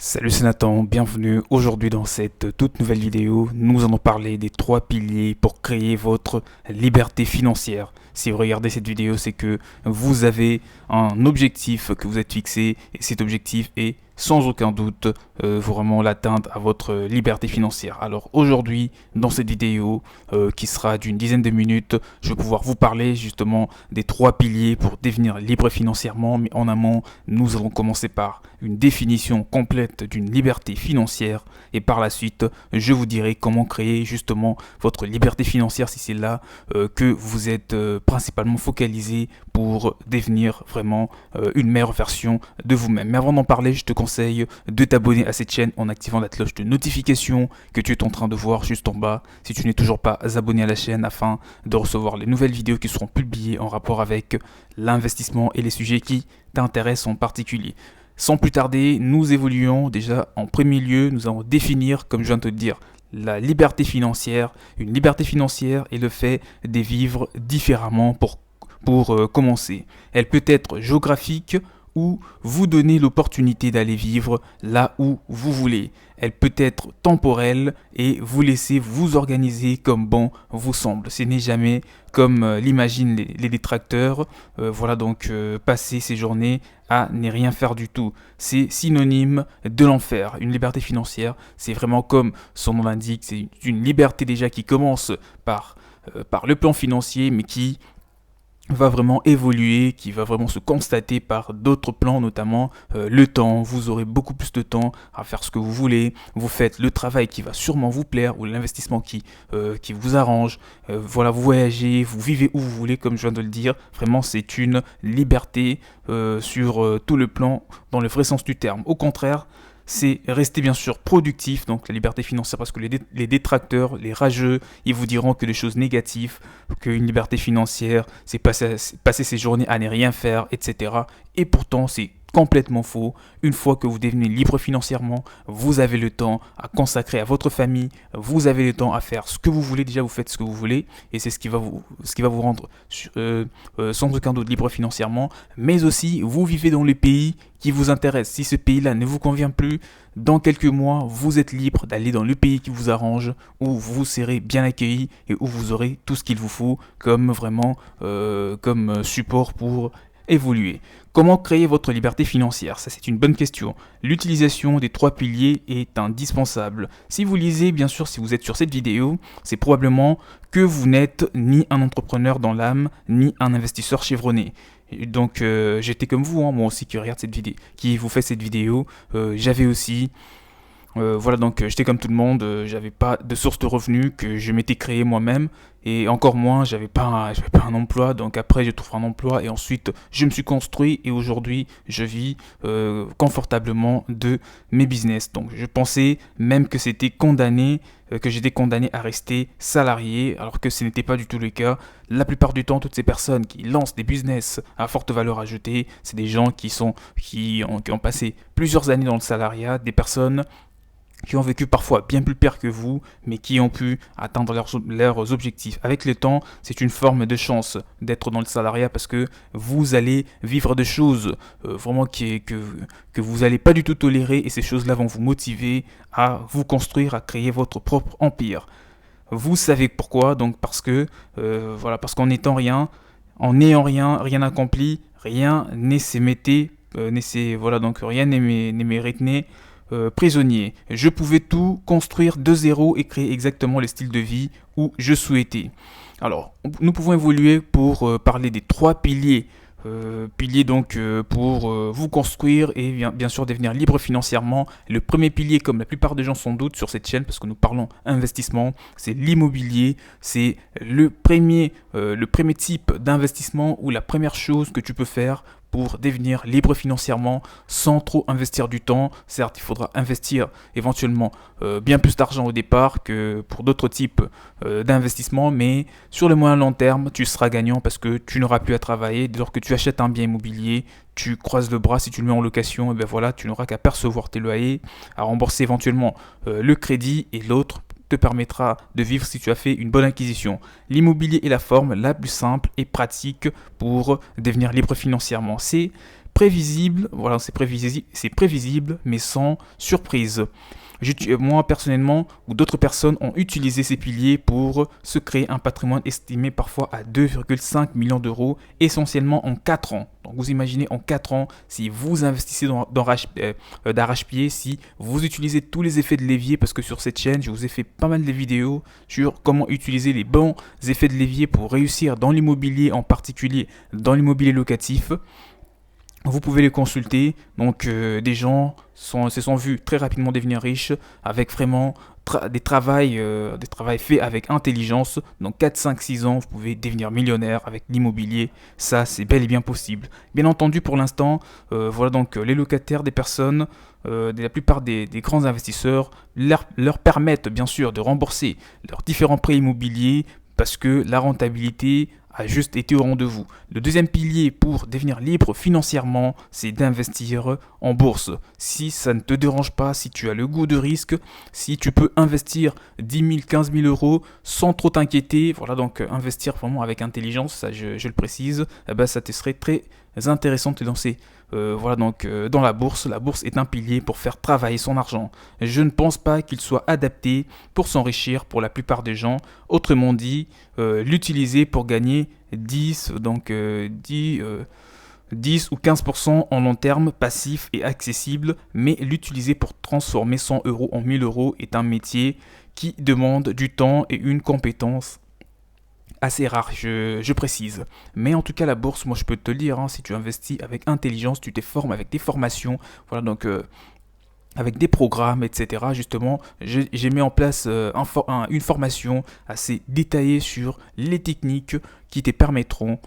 Salut, c'est Nathan, bienvenue. Aujourd'hui dans cette toute nouvelle vidéo, nous allons parler des 3 piliers pour créer votre liberté financière. Si vous regardez cette vidéo, c'est que vous avez un objectif que vous êtes fixé et cet objectif est sans aucun doute vraiment l'atteinte à votre liberté financière. Alors aujourd'hui, dans cette vidéo qui sera d'une dizaine de minutes, je vais pouvoir vous parler justement des 3 piliers pour devenir libre financièrement. Mais en amont, nous allons commencer par une définition complète d'une liberté financière et par la suite, je vous dirai comment créer justement votre liberté financière si c'est là que vous êtes principalement focalisé pour devenir vraiment une meilleure version de vous-même. Mais avant d'en parler, je te conseille de t'abonner à cette chaîne en activant la cloche de notification que tu es en train de voir juste en bas si tu n'es toujours pas abonné à la chaîne afin de recevoir les nouvelles vidéos qui seront publiées en rapport avec l'investissement et les sujets qui t'intéressent en particulier. Sans plus tarder, nous évoluons déjà en premier lieu, nous allons définir, comme je viens de te le dire, la liberté financière. Une liberté financière est le fait de vivre différemment pour commencer. Elle peut être géographique ou vous donner l'opportunité d'aller vivre là où vous voulez. Elle peut être temporelle et vous laisser vous organiser comme bon vous semble. Ce n'est jamais comme l'imaginent les détracteurs. Voilà donc passer ces journées à ne rien faire du tout. C'est synonyme de l'enfer. Une liberté financière, c'est vraiment comme son nom l'indique, c'est une liberté déjà qui commence par le plan financier mais qui va vraiment évoluer, qui va vraiment se constater par d'autres plans, notamment le temps. Vous aurez beaucoup plus de temps à faire ce que vous voulez. Vous faites le travail qui va sûrement vous plaire ou l'investissement qui vous arrange. Voilà, vous voyagez, vous vivez où vous voulez, comme je viens de le dire. Vraiment, c'est une liberté sur tout le plan, dans le vrai sens du terme. Au contraire, c'est rester bien sûr productif, donc la liberté financière, parce que les détracteurs, les rageux, ils vous diront que des choses négatives, qu'une liberté financière, c'est passer ses journées à ne rien faire, etc. Et pourtant, c'est complètement faux. Une fois que vous devenez libre financièrement, vous avez le temps à consacrer à votre famille, vous avez le temps à faire ce que vous voulez, déjà vous faites ce que vous voulez, et c'est ce qui va vous rendre sans aucun doute libre financièrement, mais aussi vous vivez dans le pays qui vous intéresse. Si ce pays-là ne vous convient plus, dans quelques mois, vous êtes libre d'aller dans le pays qui vous arrange, où vous serez bien accueilli et où vous aurez tout ce qu'il vous faut comme vraiment comme support pour évoluer. Comment créer votre liberté financière? Ça, c'est une bonne question. L'utilisation des 3 piliers est indispensable. Si vous lisez, bien sûr, si vous êtes sur cette vidéo, c'est probablement que vous n'êtes ni un entrepreneur dans l'âme, ni un investisseur chevronné. Donc, j'étais comme vous, moi aussi qui regarde cette vidéo, qui vous fait cette vidéo. J'avais aussi voilà, donc j'étais comme tout le monde, j'avais pas de source de revenus que je m'étais créé moi-même et encore moins, j'avais pas un emploi. Donc après, je trouve un emploi et ensuite je me suis construit et aujourd'hui je vis confortablement de mes business. Donc je pensais même que que j'étais condamné à rester salarié, alors que ce n'était pas du tout le cas. La plupart du temps, toutes ces personnes qui lancent des business à forte valeur ajoutée, c'est des gens qui ont passé plusieurs années dans le salariat, des personnes qui ont vécu parfois bien plus pire que vous, mais qui ont pu atteindre leurs objectifs. Avec le temps, c'est une forme de chance d'être dans le salariat parce que vous allez vivre des choses vraiment que vous n'allez pas du tout tolérer et ces choses-là vont vous motiver à vous construire, à créer votre propre empire. Vous savez pourquoi? Donc parce que voilà, parce qu'en n'étant rien, en n'ayant rien accompli, rien n'est s'émetté, voilà, donc rien n'est mérité prisonnier. Je pouvais tout construire de zéro et créer exactement le style de vie où je souhaitais. Alors, nous pouvons évoluer pour parler des 3 piliers. Piliers donc pour vous construire et bien sûr devenir libre financièrement. Le premier pilier, comme la plupart des gens sans doute sur cette chaîne, parce que nous parlons investissement, c'est l'immobilier. C'est le premier type d'investissement ou la première chose que tu peux faire pour devenir libre financièrement sans trop investir du temps. Certes, il faudra investir éventuellement bien plus d'argent au départ que pour d'autres types d'investissements, mais sur le moyen long terme, tu seras gagnant parce que tu n'auras plus à travailler. Dès lors que tu achètes un bien immobilier, tu croises le bras, si tu le mets en location, et ben voilà, tu n'auras qu'à percevoir tes loyers, à rembourser éventuellement le crédit et l'autre te permettra de vivre si tu as fait une bonne acquisition. L'immobilier est la forme la plus simple et pratique pour devenir libre financièrement. C'est prévisible, voilà, c'est prévisible, mais sans surprise. Moi personnellement ou d'autres personnes ont utilisé ces piliers pour se créer un patrimoine estimé parfois à 2,5 millions d'euros, essentiellement en 4 ans. Donc vous imaginez en 4 ans, si vous investissez d'arrache-pied, si vous utilisez tous les effets de levier, parce que sur cette chaîne, je vous ai fait pas mal de vidéos sur comment utiliser les bons effets de levier pour réussir dans l'immobilier, en particulier dans l'immobilier locatif. Vous pouvez les consulter. Donc des gens se sont vus très rapidement devenir riches avec vraiment des travails faits avec intelligence. Donc 4, 5, 6 ans, vous pouvez devenir millionnaire avec l'immobilier. Ça, c'est bel et bien possible. Bien entendu, pour l'instant, voilà donc les locataires des personnes, la plupart des grands investisseurs leur permettent bien sûr de rembourser leurs différents prêts immobiliers parce que la rentabilité a juste été au rendez-vous. Le deuxième pilier pour devenir libre financièrement, c'est d'investir en bourse. Si ça ne te dérange pas, si tu as le goût de risque, si tu peux investir 10 000, 15 000 euros sans trop t'inquiéter, voilà donc investir vraiment avec intelligence, ça je le précise, eh ben, ça te serait très intéressant de te lancer. Voilà donc dans la bourse est un pilier pour faire travailler son argent. Je ne pense pas qu'il soit adapté pour s'enrichir pour la plupart des gens. Autrement dit, l'utiliser pour gagner 10 ou 15% en long terme, passif et accessible, mais l'utiliser pour transformer 100 euros en 1000 euros est un métier qui demande du temps et une compétence assez rare, je précise. Mais en tout cas, la bourse, moi je peux te le dire, hein, si tu investis avec intelligence, tu te formes avec des formations, voilà donc avec des programmes, etc. Justement, j'ai mis en place une formation assez détaillée sur les techniques qui te permettront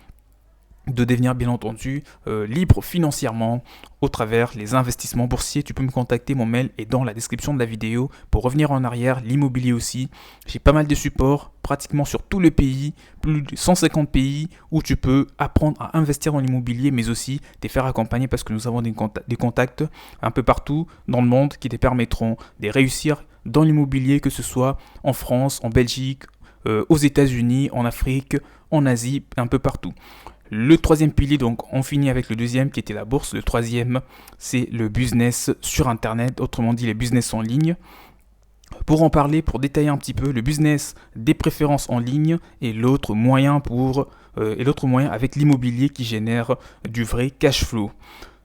de devenir bien entendu libre financièrement au travers les investissements boursiers. Tu peux me contacter, mon mail est dans la description de la vidéo. Pour revenir en arrière, l'immobilier aussi, j'ai pas mal de supports pratiquement sur tout le pays, plus de 150 pays où tu peux apprendre à investir dans l'immobilier, mais aussi te faire accompagner parce que nous avons des contacts un peu partout dans le monde qui te permettront de réussir dans l'immobilier, que ce soit en France, en Belgique, aux États-Unis, en Afrique, en Asie, un peu partout. Le troisième pilier, donc on finit avec le deuxième qui était la bourse. Le troisième, c'est le business sur Internet, autrement dit les business en ligne. Pour en parler, pour détailler un petit peu, le business des préférences en ligne est l'autre moyen avec l'immobilier qui génère du vrai cash flow.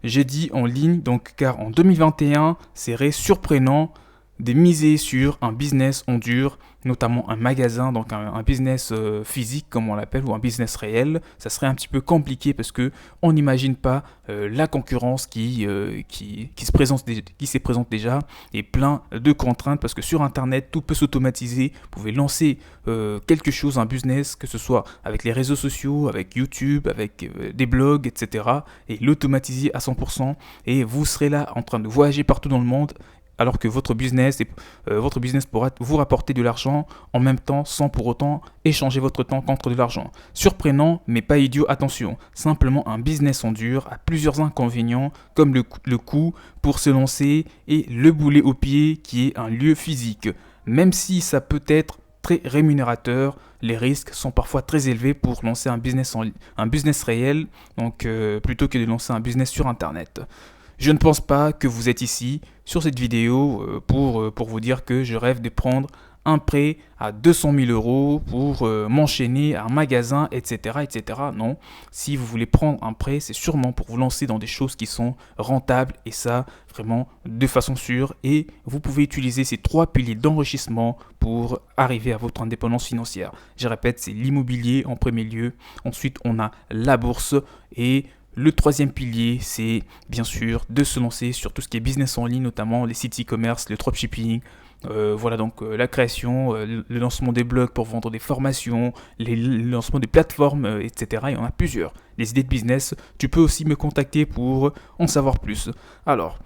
J'ai dit en ligne, donc car en 2021, serait surprenant de miser sur un business en dur, notamment un magasin, donc un business physique comme on l'appelle, ou un business réel. Ça serait un petit peu compliqué parce que on n'imagine pas la concurrence qui se présente déjà, et plein de contraintes parce que sur internet tout peut s'automatiser. Vous pouvez lancer quelque chose, un business, que ce soit avec les réseaux sociaux, avec YouTube, avec des blogs, etc. et l'automatiser à 100%, et vous serez là en train de voyager partout dans le monde alors que votre business pourra vous rapporter de l'argent en même temps sans pour autant échanger votre temps contre de l'argent. Surprenant mais pas idiot, attention. Simplement un business en dur a plusieurs inconvénients comme le coût pour se lancer et le boulet au pied qui est un lieu physique. Même si ça peut être très rémunérateur, les risques sont parfois très élevés pour lancer un business réel, donc plutôt que de lancer un business sur internet. Je ne pense pas que vous êtes ici sur cette vidéo pour vous dire que je rêve de prendre un prêt à 200 000 euros pour m'enchaîner à un magasin, etc., etc. Non, si vous voulez prendre un prêt, c'est sûrement pour vous lancer dans des choses qui sont rentables, et ça vraiment de façon sûre. Et vous pouvez utiliser ces 3 piliers d'enrichissement pour arriver à votre indépendance financière. Je répète, c'est l'immobilier en premier lieu. Ensuite, on a la bourse, et le troisième pilier, c'est bien sûr de se lancer sur tout ce qui est business en ligne, notamment les sites e-commerce, le dropshipping. Voilà donc la création, le lancement des blogs pour vendre des formations, le lancement des plateformes, etc. Il y en a plusieurs. Les idées de business, tu peux aussi me contacter pour en savoir plus. Alors,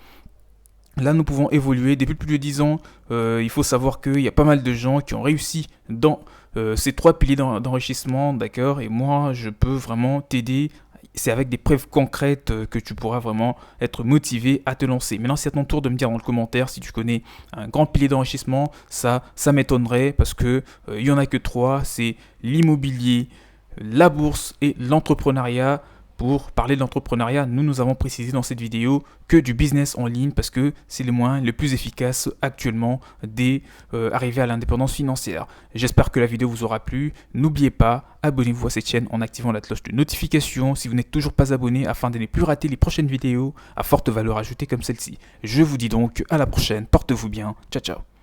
là, nous pouvons évoluer. Depuis plus de 10 ans, il faut savoir qu'il y a pas mal de gens qui ont réussi dans ces 3 piliers d'enrichissement, d'accord. Et moi, je peux vraiment t'aider. C'est avec des preuves concrètes que tu pourras vraiment être motivé à te lancer. Maintenant, c'est à ton tour de me dire dans le commentaire si tu connais un grand pilier d'enrichissement. Ça m'étonnerait parce que il y en a que 3. C'est l'immobilier, la bourse et l'entrepreneuriat. pour parler de l'entrepreneuriat. Nous avons précisé dans cette vidéo que du business en ligne parce que c'est le moyen le plus efficace actuellement d'arriver à l'indépendance financière. J'espère que la vidéo vous aura plu. N'oubliez pas, abonnez-vous à cette chaîne en activant la cloche de notification si vous n'êtes toujours pas abonné afin de ne plus rater les prochaines vidéos à forte valeur ajoutée comme celle-ci. Je vous dis donc à la prochaine, portez-vous bien, ciao ciao.